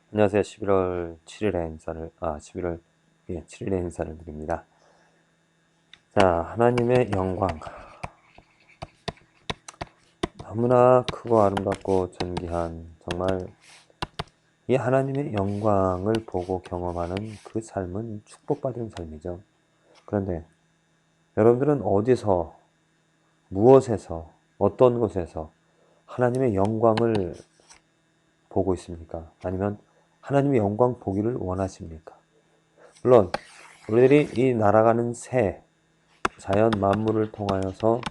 안녕하세요. 11월 7일에 인사를, 11월 7일에 인사를 드립니다. 자, 하나님의 영광. 너무나 크고 아름답고 존귀한, 정말 이 하나님의 영광을 보고 경험하는 그 삶은 축복받은 삶이죠. 그런데 여러분들은 어디서, 무엇에서, 어떤 곳에서 하나님의 영광을 보고 있습니까? 아니면 하나님의 영광 보기를 원하십니까? 물론 우리들이 이 날아가는 새, 자연 만물을 통하여서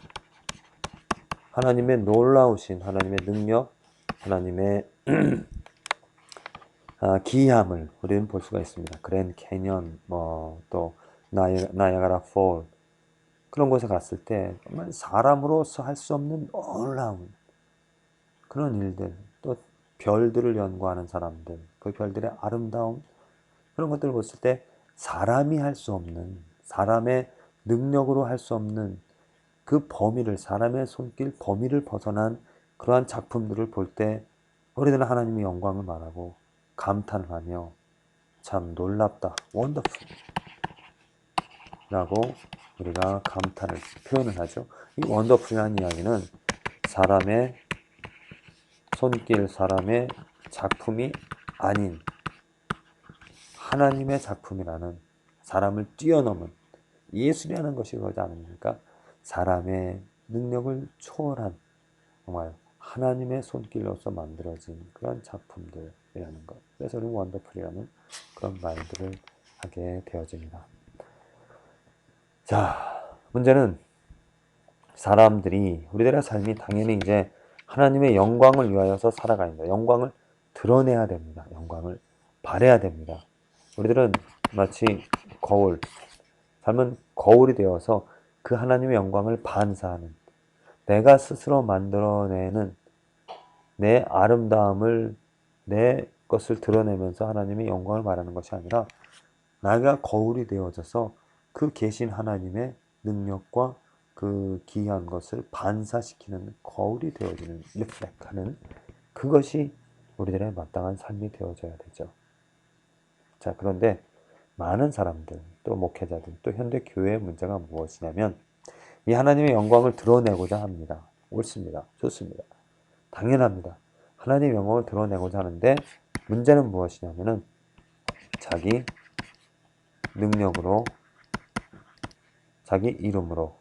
하나님의 놀라우신 하나님의 능력, 하나님의 기이함을 우리는 볼 수가 있습니다. 그랜드 캐년, 또 나이아가라 폴, 그런 곳에 갔을 때 정말 사람으로서 할 수 없는 놀라운 그런 일들, 또 별들을 연구하는 사람들, 그 별들의 아름다움, 그런 것들을 봤을 때 사람이 할 수 없는, 사람의 능력으로 할 수 없는 그 범위를, 사람의 손길 범위를 벗어난 그러한 작품들을 볼 때 우리들은 하나님의 영광을 말하고 감탄을 하며 참 놀랍다, 원더풀 라고 우리가 감탄을 표현을 하죠. 이 원더풀이라는 이야기는 사람의 손길, 사람의 작품이 아닌 하나님의 작품이라는, 사람을 뛰어넘은 예술이라는 것이 그러지 않습니까? 사람의 능력을 초월한 정말 하나님의 손길로서 만들어진 그런 작품들이라는 것. 그래서 우리는 원더풀이라는 그런 말들을 하게 되어집니다. 자, 문제는 사람들이, 우리들의 삶이 당연히 이제 하나님의 영광을 위하여서 살아가야 됩니다. 영광을 드러내야 됩니다. 영광을 발해야 됩니다. 우리들은 마치 거울, 삶은 거울이 되어서 그 하나님의 영광을 반사하는, 내가 스스로 만들어내는 내 아름다움을, 내 것을 드러내면서 하나님의 영광을 말하는 것이 아니라 나가 거울이 되어져서 그 계신 하나님의 능력과 그 기이한 것을 반사시키는 거울이 되어지는, 리플렉하는, 그것이 우리들의 마땅한 삶이 되어져야 되죠. 자, 그런데 많은 사람들, 또 목회자들, 또 현대 교회의 문제가 무엇이냐면 이 하나님의 영광을 드러내고자 합니다. 옳습니다. 좋습니다. 당연합니다. 하나님의 영광을 드러내고자 하는데 문제는 무엇이냐면은 자기 능력으로, 자기 이름으로,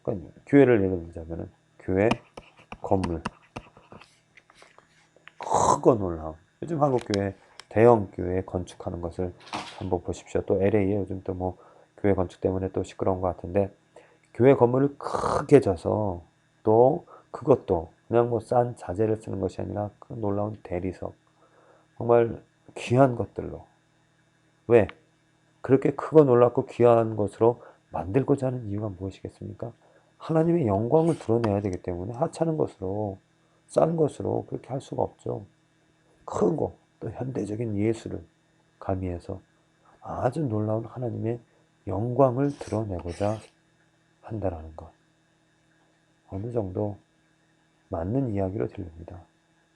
그러니까 교회를 예를 들자면은 교회 건물, 크고 놀라운, 요즘 한국 교회 대형 교회 건축하는 것을 한번 보십시오. 또 LA에 요즘 또 뭐 교회 건축 때문에 또 시끄러운 것 같은데, 교회 건물을 크게 져서 또 그것도 그냥 뭐 싼 자재를 쓰는 것이 아니라 그 놀라운 대리석, 정말 귀한 것들로, 왜 그렇게 크고 놀랍고 귀한 것으로 만들고자 하는 이유가 무엇이겠습니까? 하나님의 영광을 드러내야 되기 때문에 하찮은 것으로, 싼 것으로 그렇게 할 수가 없죠. 크고 또 현대적인 예술을 가미해서 아주 놀라운 하나님의 영광을 드러내고자 한다라는 것. 어느 정도 맞는 이야기로 들립니다.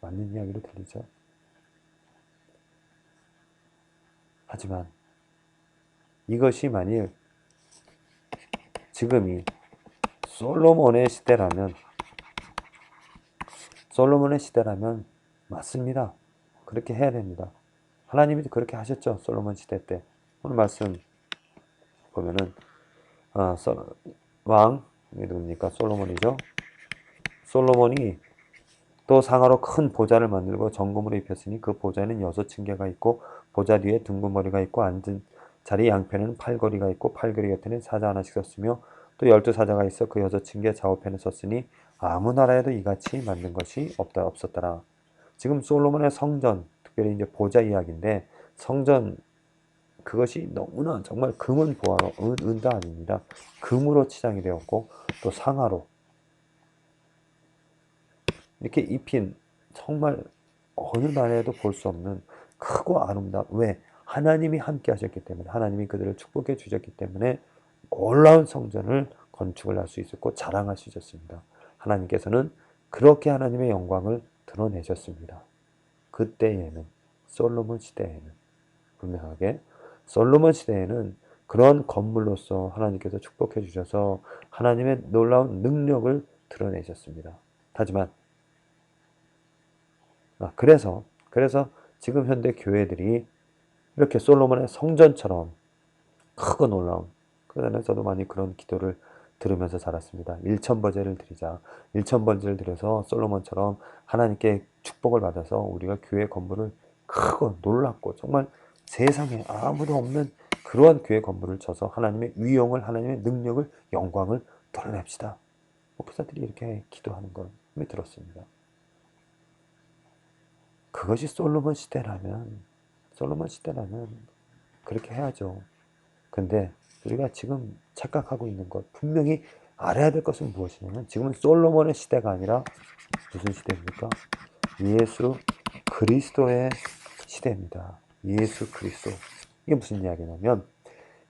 맞는 이야기로 들리죠. 하지만 이것이 만일 지금이 솔로몬의 시대라면, 솔로몬의 시대라면 맞습니다. 그렇게 해야 됩니다. 하나님이 그렇게 하셨죠. 솔로몬 시대 때. 오늘 말씀 보면은 왕이 누굽니까? 솔로몬이죠. 솔로몬이 또 상하로 큰 보좌를 만들고 정금으로 입혔으니 그 보좌에는 6층계가 있고 보좌 뒤에 둥근머리가 있고 앉은 자리 양편에는 팔걸이가 있고 팔걸이 곁에는 사자 하나씩 섰으며 또 12사자가 있어 그 6층계 좌우편에 섰으니 아무 나라에도 이같이 만든 것이 없었더라. 지금 솔로몬의 성전, 특별히 이제 보좌 이야기인데, 성전 그것이 너무나 정말 금은 보화로, 은도 아닙니다. 금으로 치장이 되었고 또 상하로 이렇게 입힌, 정말 어느 나라에도 볼 수 없는 크고 아름다운, 왜? 하나님이 함께 하셨기 때문에, 하나님이 그들을 축복해 주셨기 때문에 놀라운 성전을 건축을 할 수 있었고 자랑할 수 있었습니다. 하나님께서는 그렇게 하나님의 영광을 드러내셨습니다. 그때에는 솔로몬 시대에는 분명하게 솔로몬 시대에는 그런 건물로서 하나님께서 축복해 주셔서 하나님의 놀라운 능력을 드러내셨습니다. 하지만 그래서 지금 현대 교회들이 이렇게 솔로몬의 성전처럼 크고 놀라운, 그러나 저도 많이 그런 기도를 들으면서 자랐습니다. 일천번제를 드리자. 일천번제를 드려서 솔로몬처럼 하나님께 축복을 받아서 우리가 교회 건물을 크고 놀랍고 정말 세상에 아무도 없는 그러한 교회 건물을 쳐서 하나님의 위용을, 하나님의 능력을, 영광을 드러냅시다. 목사들이 이렇게 기도하는 걸 들었습니다. 그것이 솔로몬 시대라면 그렇게 해야죠. 근데 우리가 지금 착각하고 있는 것, 분명히 알아야 될 것은 무엇이냐면 지금은 솔로몬의 시대가 아니라 무슨 시대입니까? 예수 그리스도의 시대입니다. 예수 그리스도. 이게 무슨 이야기냐면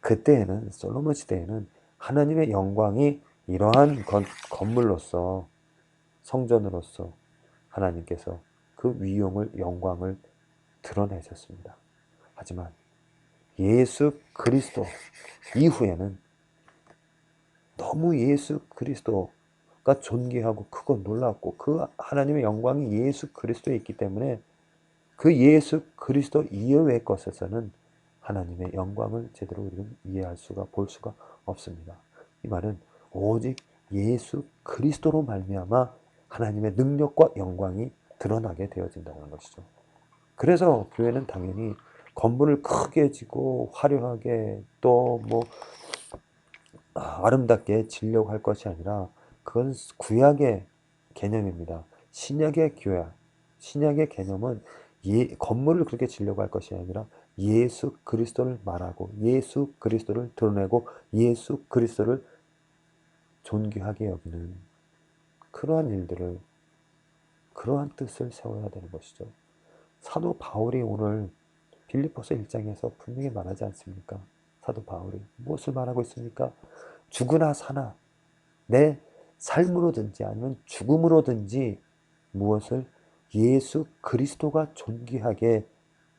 그때에는, 솔로몬 시대에는 하나님의 영광이 이러한 건물로서, 성전으로서 하나님께서 그 위용을, 영광을 드러내셨습니다. 하지만 예수 그리스도 이후에는 너무 예수 그리스도가 존귀하고 크고 놀랍고 그 하나님의 영광이 예수 그리스도에 있기 때문에 그 예수 그리스도 이외의 것에서는 하나님의 영광을 제대로 우리는 이해할 수가, 볼 수가 없습니다. 이 말은 오직 예수 그리스도로 말미암아 하나님의 능력과 영광이 드러나게 되어진다는 것이죠. 그래서 교회는 당연히 건물을 크게 지고 화려하게 또 아름답게 지려고 할 것이 아니라 그건 구약의 개념입니다. 신약의 교회, 신약의 개념은 건물을 그렇게 지려고 할 것이 아니라 예수 그리스도를 말하고 예수 그리스도를 드러내고 예수 그리스도를 존귀하게 여기는 그러한 일들을, 그러한 뜻을 세워야 되는 것이죠. 사도 바울이 오늘 빌립보서 1장에서 분명히 말하지 않습니까? 사도 바울이 무엇을 말하고 있습니까? 죽으나 사나 내 삶으로든지 아니면 죽음으로든지 무엇을 예수 그리스도가 존귀하게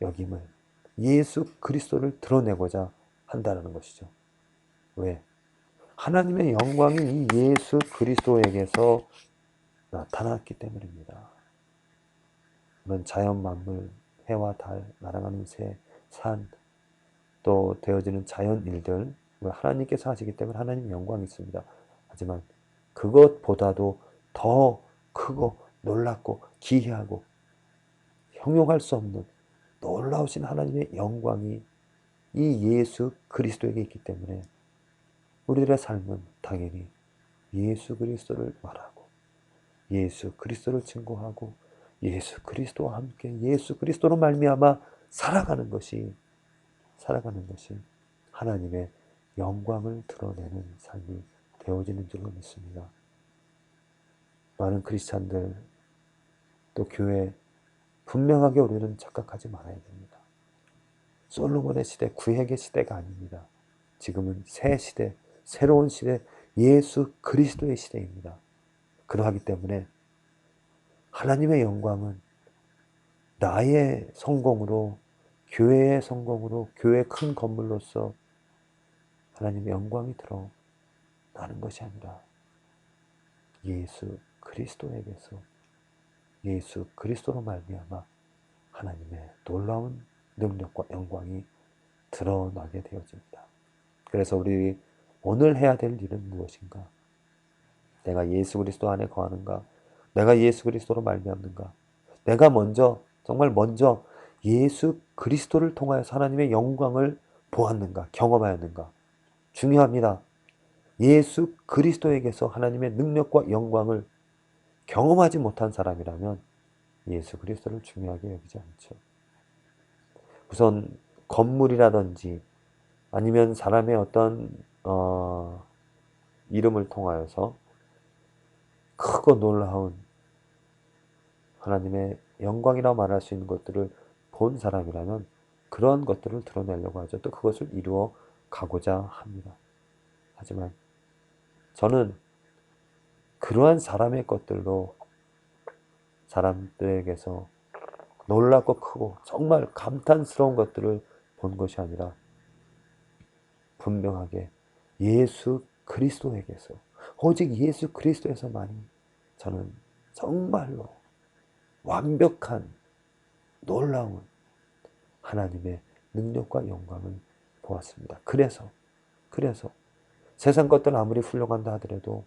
여김을, 예수 그리스도를 드러내고자 한다는 것이죠. 왜? 하나님의 영광이 이 예수 그리스도에게서 나타났기 때문입니다. 물론 자연 만물, 해와 달, 날아가는 새, 산, 또 되어지는 자연 일들, 하나님께서 하시기 때문에 하나님의 영광이 있습니다. 하지만 그것보다도 더 크고 놀랍고 기이하고 형용할 수 없는 놀라우신 하나님의 영광이 이 예수 그리스도에게 있기 때문에 우리들의 삶은 당연히 예수 그리스도를 말하고 예수 그리스도를 증거하고 예수 그리스도와 함께 예수 그리스도로 말미암아 살아가는 것이 하나님의 영광을 드러내는 삶이 되어지는 줄로 믿습니다. 많은 크리스찬들 또 교회 분명하게 우리는 착각하지 말아야 됩니다. 솔로몬의 시대, 구약의 시대가 아닙니다. 지금은 새 시대, 새로운 시대, 예수 그리스도의 시대입니다. 그러하기 때문에 하나님의 영광은 나의 성공으로, 교회의 성공으로, 교회 큰 건물로서 하나님의 영광이 드러나는 것이 아니라 예수 그리스도에게서, 예수 그리스도로 말미암아 하나님의 놀라운 능력과 영광이 드러나게 되어집니다. 그래서 우리 오늘 해야 될 일은 무엇인가? 내가 예수 그리스도 안에 거하는가? 내가 예수 그리스도로 말미암는가? 내가 정말 먼저 예수 그리스도를 통하여서 하나님의 영광을 보았는가? 경험하였는가? 중요합니다. 예수 그리스도에게서 하나님의 능력과 영광을 경험하지 못한 사람이라면 예수 그리스도를 중요하게 여기지 않죠. 우선 건물이라든지 아니면 사람의 어떤 이름을 통하여서 크고 놀라운 하나님의 영광이라고 말할 수 있는 것들을 본 사람이라면 그런 것들을 드러내려고 하죠. 또 그것을 이루어 가고자 합니다. 하지만 저는 그러한 사람의 것들로 사람들에게서 놀랍고 크고 정말 감탄스러운 것들을 본 것이 아니라 분명하게 예수 그리스도에게서, 오직 예수 그리스도에서만이 저는 정말로 완벽한 놀라운 하나님의 능력과 영광을 보았습니다. 그래서 세상 것들 아무리 훌륭한다 하더라도,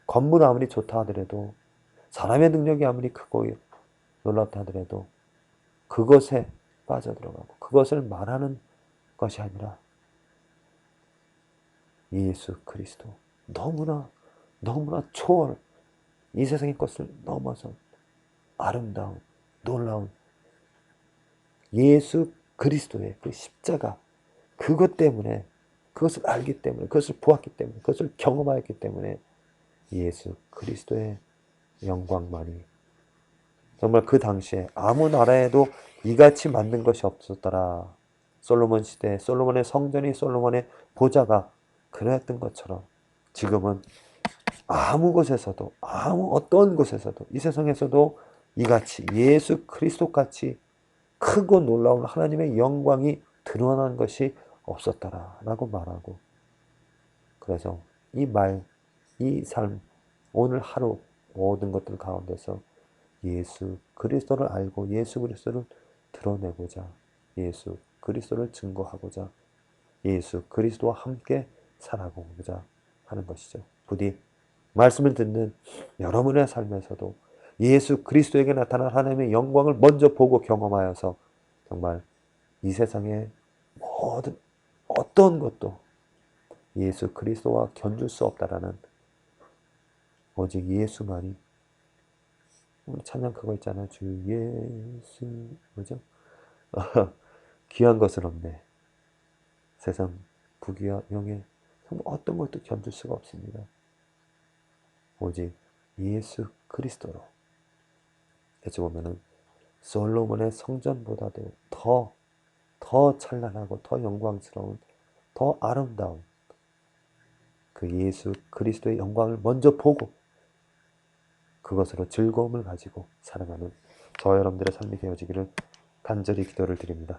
건물 아무리 좋다 하더라도, 사람의 능력이 아무리 크고 놀랍다 하더라도 그것에 빠져들어가고 그것을 말하는 것이 아니라 예수 그리스도, 너무나 초월, 이 세상의 것을 넘어서 아름다운 놀라운 예수 그리스도의 그 십자가, 그것 때문에, 그것을 알기 때문에, 그것을 보았기 때문에, 그것을 경험하였기 때문에 예수 그리스도의 영광만이, 정말 그 당시에 아무 나라에도 이같이 만든 것이 없었더라. 솔로몬 시대, 솔로몬의 성전이, 솔로몬의 보좌가 그랬던 것처럼 지금은 아무 곳에서도, 아무 어떤 곳에서도, 이 세상에서도 이같이 예수 그리스도같이 크고 놀라운 하나님의 영광이 드러난 것이 없었더라 라고 말하고, 그래서 이 말, 이 삶, 오늘 하루 모든 것들 가운데서 예수 그리스도를 알고 예수 그리스도를 드러내고자, 예수 그리스도를 증거하고자, 예수 그리스도와 함께 살아가고자 하는 것이죠. 부디 말씀을 듣는 여러분의 삶에서도 예수 그리스도에게 나타난 하나님의 영광을 먼저 보고 경험하여서 정말 이 세상의 모든 어떤 것도 예수 그리스도와 견줄 수 없다라는, 오직 예수만이, 우리 찬양 그거 있잖아요. 주 예수, 뭐죠? 귀한 것은 없네. 세상 부귀와 명예, 어떤 것도 견줄 수가 없습니다. 오직 예수 그리스도로. 어찌 보면은 솔로몬의 성전보다도 더 찬란하고 더 영광스러운, 더 아름다운 그 예수 그리스도의 영광을 먼저 보고 그것으로 즐거움을 가지고 살아가는 저 여러분들의 삶이 되어지기를 간절히 기도를 드립니다.